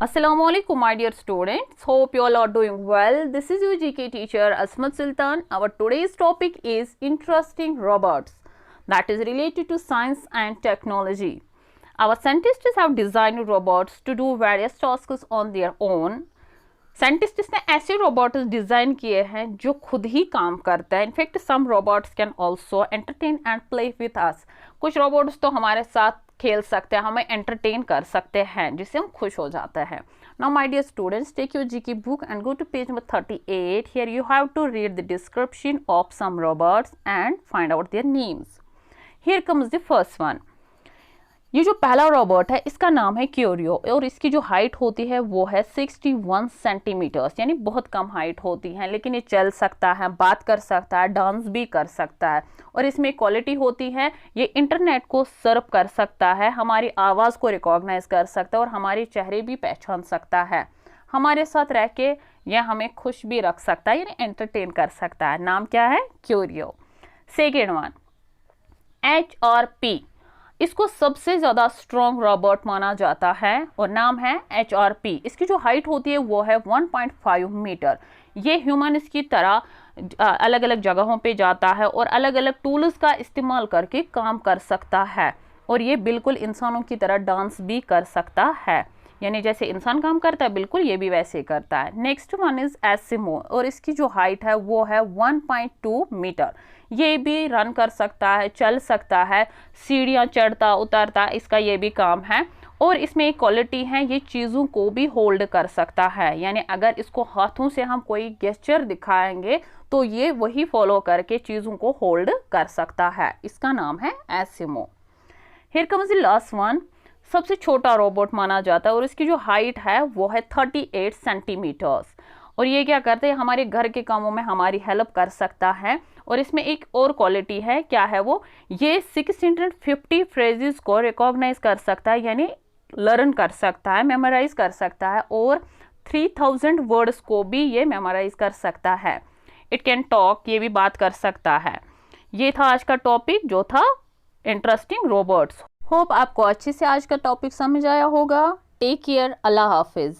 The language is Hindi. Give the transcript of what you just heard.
Assalamualaikum my dear students, hope you all are doing well. This is your GK teacher Asmat Sultan. Our today's topic is interesting robots, that is related to science and technology. Our scientists have designed robots to do various tasks on their own. Scientists ने ऐसे रोबोट्स डिज़ाइन किए हैं जो खुद ही काम करता है. In fact some robots can also entertain and play with us. कुछ रोबोट्स तो हमारे साथ खेल सकते हैं, हमें एंटरटेन कर सकते हैं, जिससे हम खुश हो जाते हैं. Now my dear students, take your GK book and go to page number 38. Here you have to read the description of some robots and find out their names. Here comes the first one. ये जो पहला रोबोट है इसका नाम है क्यूरियो और इसकी जो हाइट होती है वो है 61 सेंटीमीटर्स, यानी बहुत कम हाइट होती है. लेकिन ये चल सकता है, बात कर सकता है, डांस भी कर सकता है. और इसमें क्वालिटी होती है ये इंटरनेट को सर्व कर सकता है, हमारी आवाज़ को रिकॉग्नाइज कर सकता है और हमारे चेहरे भी पहचान सकता है. हमारे साथ रह के यह हमें खुश भी रख सकता है, यानी एंटरटेन कर सकता है. नाम क्या है? क्यूरियो. Second one, HRP. इसको सबसे ज़्यादा स्ट्रॉन्ग रोबोट माना जाता है और नाम है HRP. इसकी जो हाइट होती है वो है 1.5 मीटर. ये ह्यूमन्स की तरह अलग अलग जगहों पे जाता है और अलग अलग टूल्स का इस्तेमाल करके काम कर सकता है. और ये बिल्कुल इंसानों की तरह डांस भी कर सकता है, यानी जैसे इंसान काम करता है बिल्कुल ये भी वैसे करता है. नेक्स्ट वन इज एसिमो और इसकी जो हाइट है वो है 1.2 मीटर. ये भी रन कर सकता है, चल सकता है, सीढ़ियाँ चढ़ता उतरता, इसका ये भी काम है. और इसमें एक क्वालिटी है, ये चीज़ों को भी होल्ड कर सकता है, यानी अगर इसको हाथों से हम कोई गेस्चर दिखाएंगे तो ये वही फॉलो करके चीज़ों को होल्ड कर सकता है. इसका नाम है Asimo. Here comes the last one. सबसे छोटा रोबोट माना जाता है और इसकी जो हाइट है वो है 38 सेंटीमीटर्स. और ये क्या करते हैं, हमारे घर के कामों में हमारी हेल्प कर सकता है. और इसमें एक और क्वालिटी है, क्या है वो, ये 650 फ्रेजेस को रिकॉग्नाइज कर सकता है, यानी लर्न कर सकता है, मेमोराइज कर सकता है. और 3000 वर्ड्स को भी ये मेमोराइज कर सकता है. इट कैन टॉक, ये भी बात कर सकता है. ये था आज का टॉपिक जो था इंटरेस्टिंग रोबोट्स. होप आपको अच्छे से आज का टॉपिक समझ आया होगा. Take care. अल्लाह हाफिज.